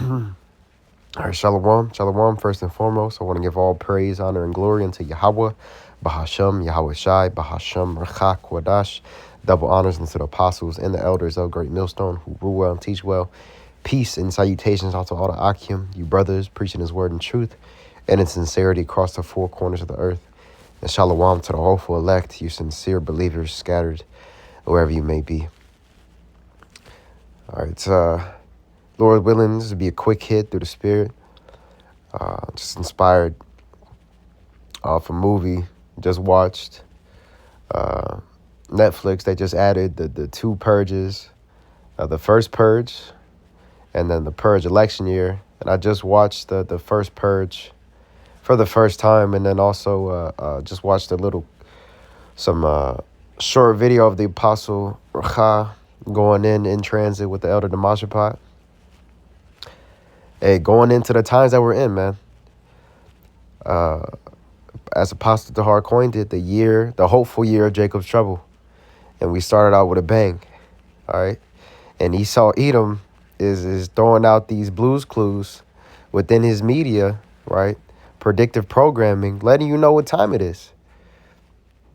All right, shalom, shalom. First and foremost, I want to give all praise, honor, and glory unto Yahweh, Bahashem, Yahweh Shai, Bahashem, Rachak, Wadash. Double honors unto the apostles and the elders of Great Millstone who rule well and teach well. Peace and salutations unto all the Akim, you brothers, preaching his word in truth and in sincerity across the four corners of the earth. And shalom to the hopeful elect, you sincere believers scattered wherever you may be. All right, Lord willing, this will be a quick hit through the Spirit. Just inspired off a movie just watched. Netflix, they just added the two purges. The first purge and then the purge election year. And I just watched the first purge for the first time, and then also just watched some short video of the Apostle Racha going in transit with the Elder Demashaphat. Hey, going into the times that we're in, man. As Apostle Tahar coined it, the hopeful year of Jacob's trouble. And we started out with a bang, all right? And Esau Edom is throwing out these blues clues within his media, right? Predictive programming, letting you know what time it is,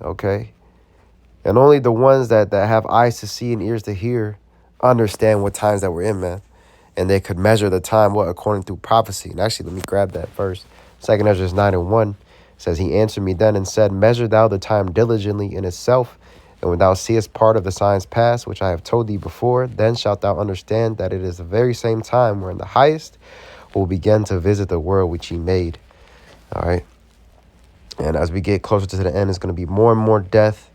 okay? And only the ones that have eyes to see and ears to hear understand what times that we're in, man. And they could measure the time, according to prophecy. And actually, let me grab that first. 2 Ezra 9:1 says, He answered me then and said, Measure thou the time diligently in itself, and when thou seest part of the signs pass, which I have told thee before, then shalt thou understand that it is the very same time wherein the highest will begin to visit the world which he made. All right. And as we get closer to the end, it's going to be more and more death.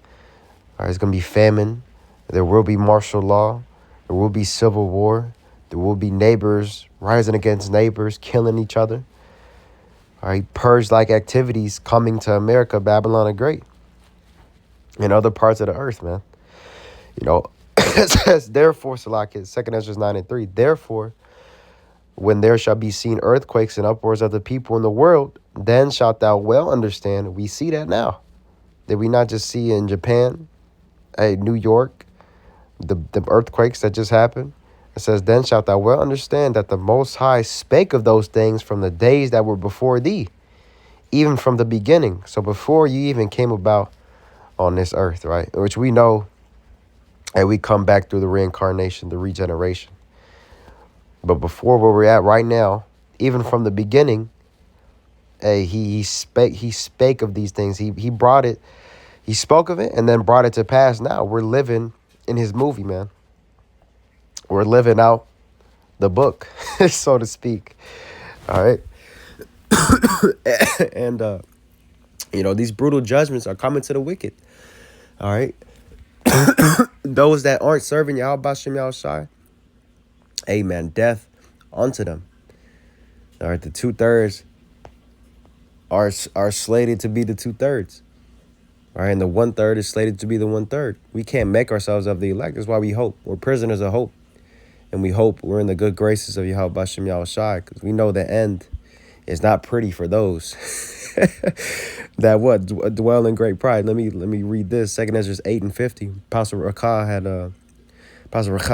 All right, it's going to be famine. There will be martial law. There will be civil war. There will be neighbors rising against neighbors, killing each other. All right, purge-like activities coming to America, Babylon the Great, and other parts of the earth, man. You know, it says, therefore, Salakis, 2 Ezra 9:3, therefore, when there shall be seen earthquakes and uproars of the people in the world, then shalt thou well understand. We see that now. Did we not just see in Japan, New York, the earthquakes that just happened? It says, then shalt thou well understand that the Most High spake of those things from the days that were before thee, even from the beginning. So before you even came about on this earth, right? Which we know, and we come back through the reincarnation, the regeneration. But before where we're at right now, even from the beginning, he spake of these things. He brought it, he spoke of it and then brought it to pass. Now we're living in his movie, man. We're living out the book, so to speak. All right. And, these brutal judgments are coming to the wicked. All right. Those that aren't serving Yahweh Bashem Yahushai, amen, death unto them. All right. The 2/3 are slated to be the 2/3. All right. And the 1/3 is slated to be the 1/3. We can't make ourselves of the elect. That's why we hope. We're prisoners of hope. And we hope we're in the good graces of Yahweh Bashem Yahushai, because we know the end is not pretty for those that dwell in great pride. Let me read this. 2 Ezra 8:50. Apostle Racha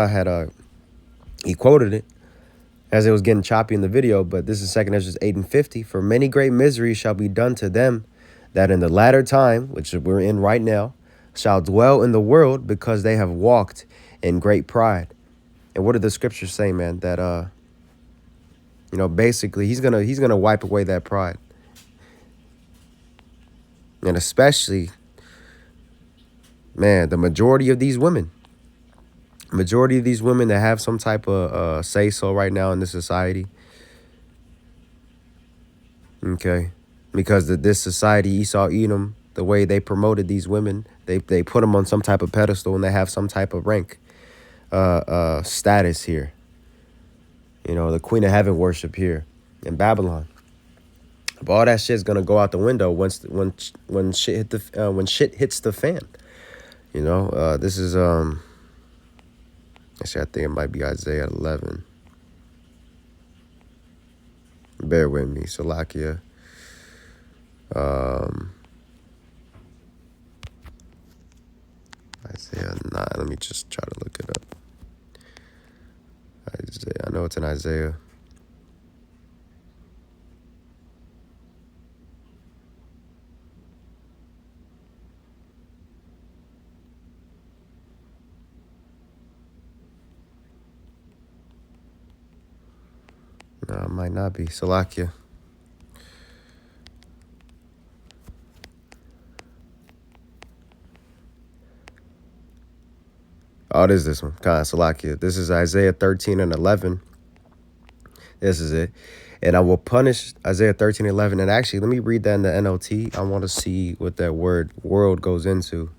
had he quoted it as it was getting choppy in the video, but this is 2 Ezra 8:50. For many great miseries shall be done to them that in the latter time, which we're in right now, shall dwell in the world, because they have walked in great pride. And what did the scriptures say, man? That basically he's gonna wipe away that pride. And especially, man, the majority of these women that have some type of say-so right now in this society. Okay. Because this society, Esau Edom, the way they promoted these women, they put them on some type of pedestal, and they have some type of rank, status here. The Queen of Heaven worship here in Babylon. But all that shit's gonna go out the window when shit hits the fan. This is actually, I think it might be Isaiah 11. Bear with me, Salakia. Isaiah 9. Let me just try to look it up. Isaiah. I know it's in Isaiah. Might not be. Salakia. Oh, it is this one. Khan, Salakia. This is Isaiah 13 and 11. This is it. And I will punish Isaiah 13:11. And actually, let me read that in the NLT. I want to see what that word world goes into.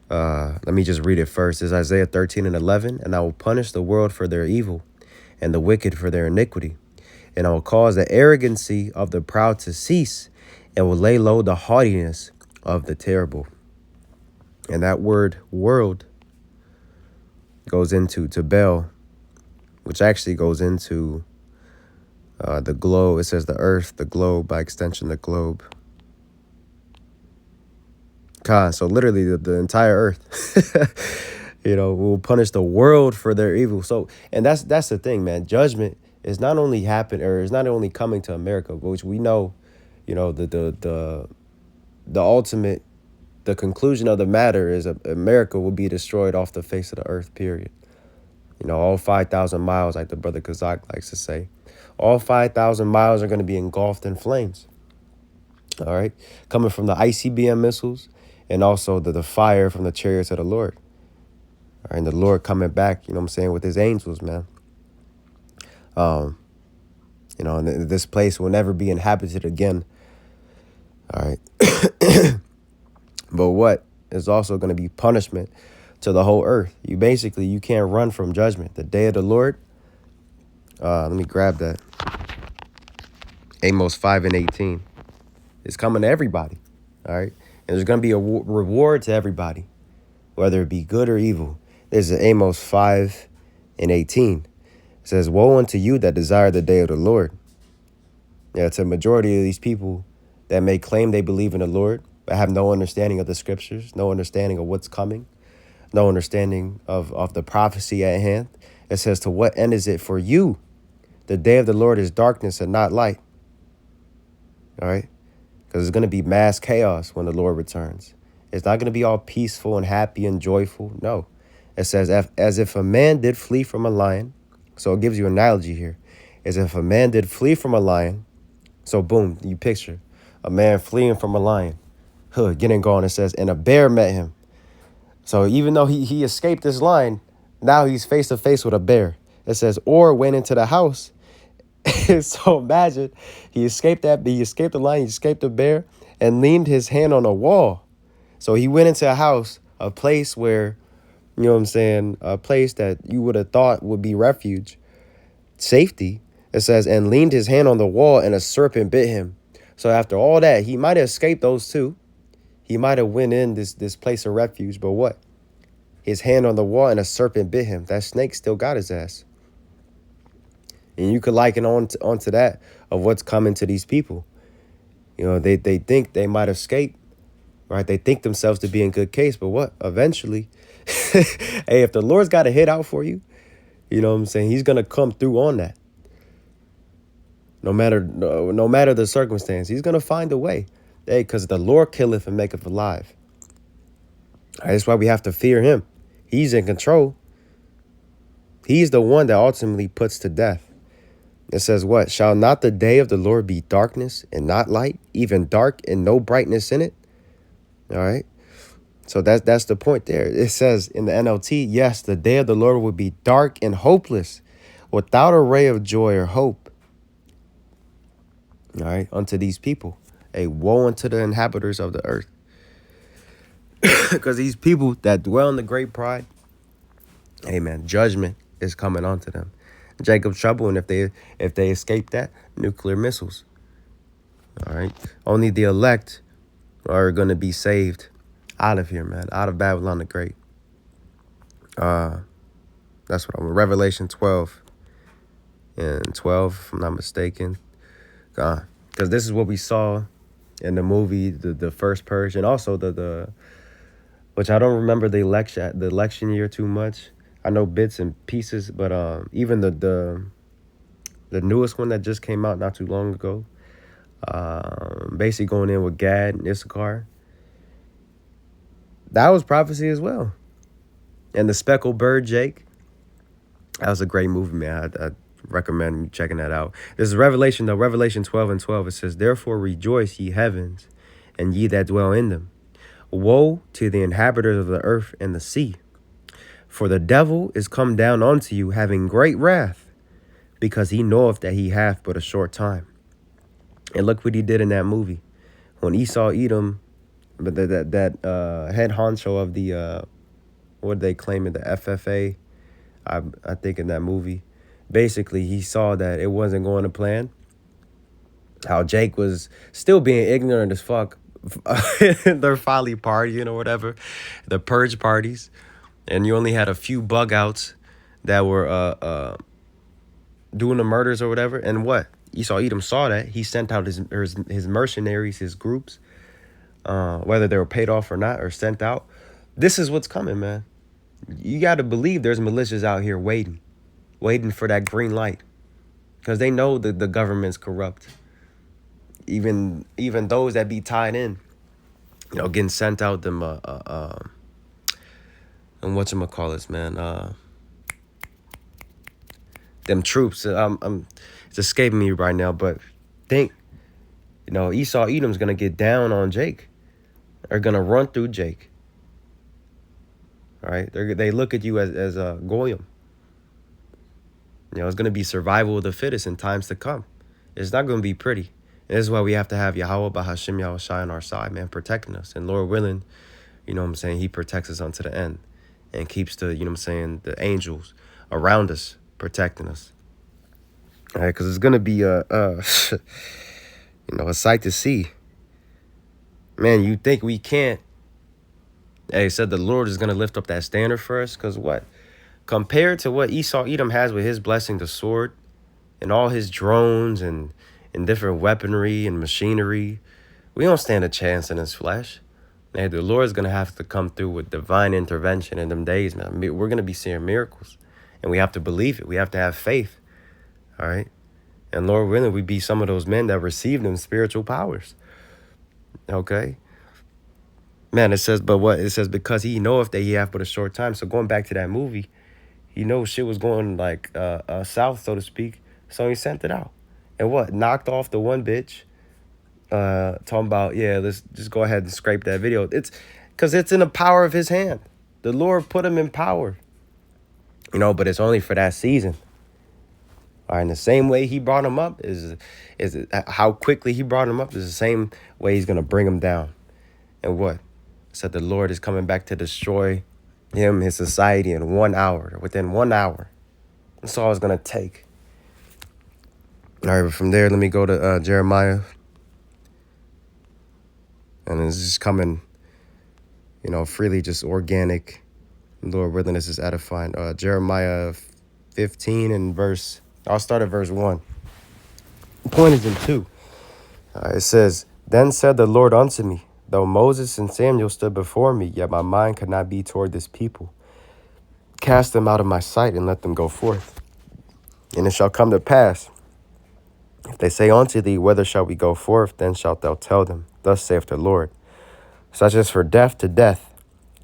Let me just read it first. It's Isaiah 13 and 11. And I will punish the world for their evil and the wicked for their iniquity. And I will cause the arrogancy of the proud to cease and will lay low the haughtiness of the terrible. And that word world goes into Tabel, which actually goes into the globe. It says the earth, the globe, by extension, the globe. So literally the entire earth, will punish the world for their evil. So, and that's the thing, man. Judgment is not only is not only coming to America, but which we know, the ultimate, the conclusion of the matter is America will be destroyed off the face of the earth, period. All 5,000 miles, like the brother Kazak likes to say, all 5,000 miles are going to be engulfed in flames. All right. Coming from the ICBM missiles and also the fire from the chariots of the Lord. All right. And the Lord coming back, with his angels, man. And this place will never be inhabited again. All right. But what is also going to be punishment to the whole earth. You can't run from judgment. The day of the Lord. Let me grab that. Amos 5:18. It's coming to everybody. All right. And there's going to be a reward to everybody, whether it be good or evil. This is Amos 5:18. It says, woe unto you that desire the day of the Lord. Yeah, it's a majority of these people that may claim they believe in the Lord, but have no understanding of the scriptures, no understanding of what's coming, no understanding of the prophecy at hand. It says, to what end is it for you? The day of the Lord is darkness and not light. All right. Because it's going to be mass chaos when the Lord returns. It's not going to be all peaceful and happy and joyful. No. It says, as if a man did flee from a lion. So it gives you an analogy here. As if a man did flee from a lion. So boom, you picture a man fleeing from a lion. Getting going. It says, and a bear met him. So even though he escaped this lion, now he's face to face with a bear. It says, or went into the house. So imagine he escaped the lion, he escaped the bear, and leaned his hand on a wall. So he went into a house, a place where, a place that you would have thought would be refuge, safety. It says, and leaned his hand on the wall, and a serpent bit him. So after all that, he might have escaped those two. He might have went in this place of refuge, but what? His hand on the wall and a serpent bit him. That snake still got his ass. And you could liken onto that of what's coming to these people. They think they might escape, right? They think themselves to be in good case, but what? Eventually, hey, if the Lord's got a hit out for you, he's going to come through on that. No matter the circumstance, he's going to find a way. Hey, because the Lord killeth and maketh alive. Right, that's why we have to fear him. He's in control. He's the one that ultimately puts to death. It says what? Shall not the day of the Lord be darkness and not light, even dark and no brightness in it? All right. So that's the point there. It says in the NLT, yes, the day of the Lord will be dark and hopeless, without a ray of joy or hope. All right. Unto these people. A woe unto the inhabitants of the earth. Because these people that dwell in the great pride, amen, judgment is coming onto them. Jacob's trouble, and if they escape that, nuclear missiles. All right. Only the elect are going to be saved out of here, man, out of Babylon the Great. That's what I'm. Revelation 12 and 12, if I'm not mistaken. Because this is what we saw in the movie, the first Purge, and also the which I don't remember the election year too much. I know bits and pieces, but even the newest one that just came out not too long ago, basically going in with Gad and Issachar, that was prophecy as well. And the Speckled Bird, Jake, that was a great movie, man. I recommend checking that out. This is Revelation, though. Revelation 12:12. It says, "Therefore rejoice, ye heavens, and ye that dwell in them. Woe to the inhabitants of the earth and the sea. For the devil is come down unto you, having great wrath, because he knoweth that he hath but a short time." And look what he did in that movie. When Esau Edom, but that head honcho of the, what did they claim it, the FFA, I think in that movie, basically he saw that it wasn't going to plan. How Jake was still being ignorant as fuck. They're finally partying or whatever, the purge parties, and you only had a few bug outs that were doing the murders or whatever. And what Esau Edom saw that, he sent out his mercenaries, his groups, whether they were paid off or not or sent out. This is what's coming, man. You got to believe there's militias out here waiting for that green light, because they know that the government's corrupt. Even those that be tied in, getting sent out them and whatchamacallits, man, them troops. It's escaping me right now, but think, Esau Edom's gonna get down on Jake, or gonna run through Jake. All right, they look at you as a goyim. It's gonna be survival of the fittest in times to come. It's not gonna be pretty. And this is why we have to have Yahweh Bahashim Yahushai on our side, man, protecting us. And Lord willing, he protects us unto the end, and keeps the angels around us protecting us. All right, because it's gonna be a sight to see. Man, you think we can't? Hey, said the Lord is gonna lift up that standard for us, because what? Compared to what Esau Edom has with his blessing, the sword, and all his drones and different weaponry and machinery, we don't stand a chance in his flesh. Man, the Lord's gonna have to come through with divine intervention in them days, man. We're gonna be seeing miracles, and we have to believe it. We have to have faith. All right, and Lord willing, we be some of those men that receive them spiritual powers. Okay, man. It says, but what it says, because he knoweth that he have but a short time. So going back to that movie, he knows shit was going like south, so to speak. So he sent it out, and what, knocked off the one bitch. Talking about, let's just go ahead and scrape that video. It's because it's in the power of his hand. The Lord put him in power, but it's only for that season. All right, and the same way he brought him up is how quickly he brought him up is the same way he's gonna bring him down. And what? Said the Lord is coming back to destroy him, his society, in 1 hour. Within 1 hour, that's all it's gonna take. All right, but from there, let me go to Jeremiah. And it's just coming, freely, just organic. Lord willing, this is edifying. Jeremiah 15 and verse, I'll start at verse 1. The point is in 2. It says, "Then said the Lord unto me, though Moses and Samuel stood before me, yet my mind could not be toward this people. Cast them out of my sight and let them go forth. And it shall come to pass, if they say unto thee, whither shall we go forth? Then shalt thou tell them, thus saith the Lord, such as for death to death,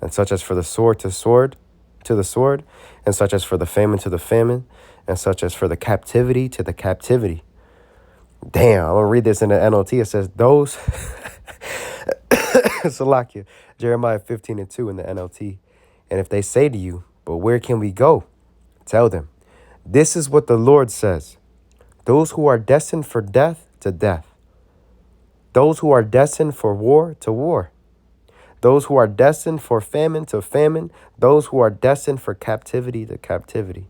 and such as for the sword to the sword, and such as for the famine to the famine, and such as for the captivity to the captivity." Damn, I'm going to read this in the NLT. It says, those, Salakia, Jeremiah 15 and 2 in the NLT. "And if they say to you, but where can we go? Tell them, this is what the Lord says. Those who are destined for death to death. Those who are destined for war to war. Those who are destined for famine to famine. Those who are destined for captivity to captivity."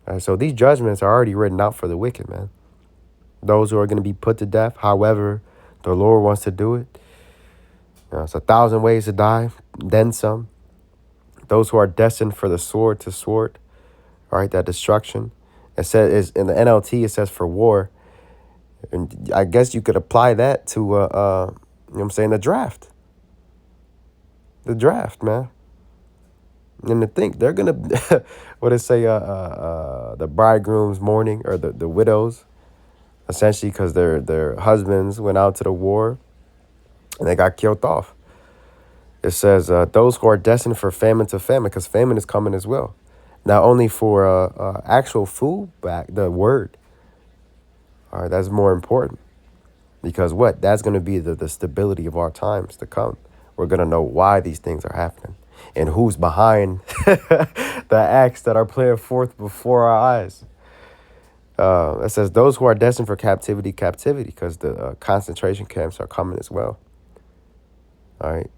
All right, so these judgments are already written out for the wicked, man. Those who are going to be put to death, however the Lord wants to do it. It's 1,000 ways to die, then some. Those who are destined for the sword to sword, all right, that destruction. It says in the NLT, it says for war. And I guess you could apply that to, the draft. The draft, man. And to think, they're going to, what it say, the bridegroom's mourning, or the widows, essentially, because their husbands went out to the war and they got killed off. It says, those who are destined for famine to famine, because famine is coming as well. Not only for actual food back, the word. All right, that's more important. Because what? That's going to be the stability of our times to come. We're going to know why these things are happening and who's behind the acts that are playing forth before our eyes. It says those who are destined for captivity, because the concentration camps are coming as well. All right.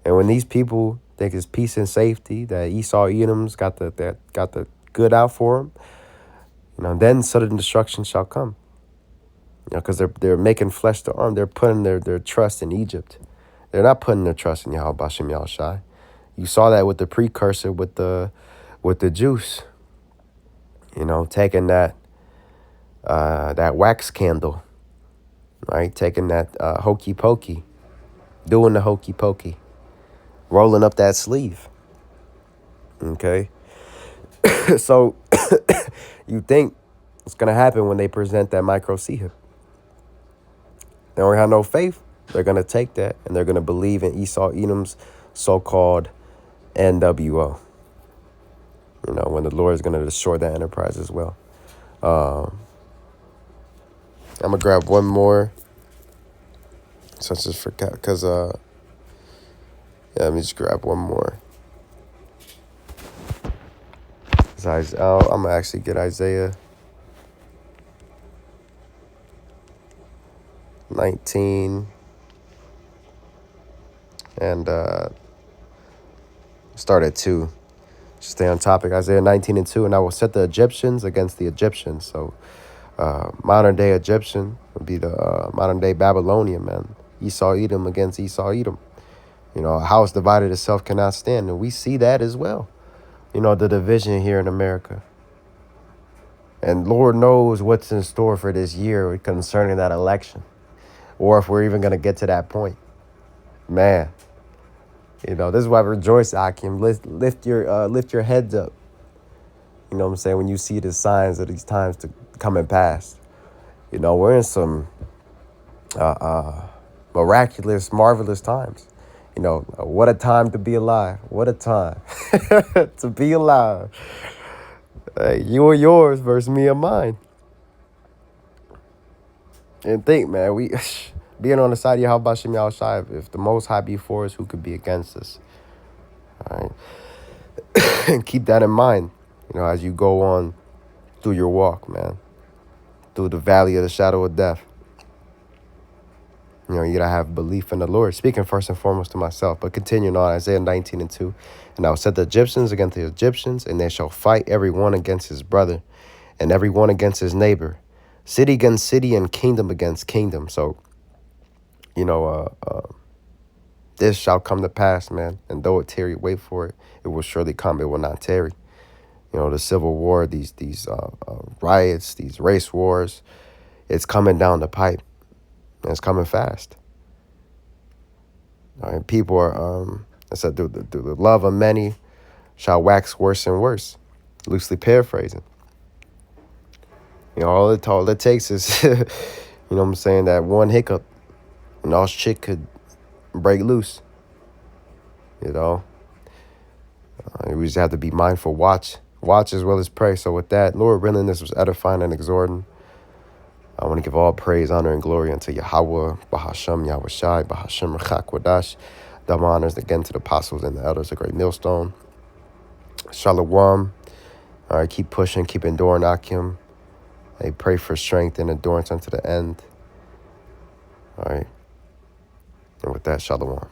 And when these people think it's peace and safety, that Esau Edom's got the good out for them, then sudden destruction shall come. Because they're making flesh to arm. They're putting their trust in Egypt. They're not putting their trust in Yahweh Bashem Yahushai. You saw that with the precursor with the juice. Taking that wax candle, right? Taking that hokey pokey, doing the hokey pokey, rolling up that sleeve. Okay. So you think it's gonna happen when they present that microsia. They don't have no faith. They're going to take that and they're going to believe in Esau Edom's so-called NWO. When the Lord is going to destroy that enterprise as well. I'm going to grab one more. So I just forgot because, let me just grab one more. I'm going to actually get Isaiah 19 and start at 2. Just stay on topic. Isaiah 19 and 2. And I will set the Egyptians against the Egyptians. So modern day Egyptian would be the modern day Babylonian, man. Esau Edom against Esau Edom. A house divided itself cannot stand. And we see that as well. The division here in America. And Lord knows what's in store for this year concerning that election. Or if we're even going to get to that point. Man. This is why I rejoice, Akim. Lift your heads up. You know what I'm saying? When you see the signs of these times to coming past. We're in some miraculous, marvelous times. What a time to be alive. What a time to be alive. You are yours versus me and mine. And think, man, we being on the side of Yahweh Bashem Yahushai, if the Most High be for us, who could be against us? All right. And keep that in mind, as you go on through your walk, man, through the valley of the shadow of death. You gotta have belief in the Lord. Speaking first and foremost to myself, but continuing on, Isaiah 19 and 2. And I will set the Egyptians against the Egyptians, and they shall fight every one against his brother, and every one against his neighbor, city against city, and kingdom against kingdom. So, this shall come to pass, man. And though it tarry, wait for it. It will surely come. It will not tarry. The civil war, these riots, these race wars, it's coming down the pipe. And it's coming fast. All right, people are, I said, the love of many shall wax worse and worse. Loosely paraphrasing. All it takes is, what I'm saying, that one hiccup, and all shit could break loose. We just have to be mindful. Watch as well as pray. So with that, Lord willing, this was edifying and exhorting. I want to give all praise, honor, and glory unto Yahweh, Bahasham, Yahushai, Bahasham, Rechak, Wadash. Double honors again to the apostles and the elders, a great millstone. Shalom. All right, keep pushing, keep enduring, Akim. Hey, pray for strength and endurance unto the end. All right. And with that, Shalom.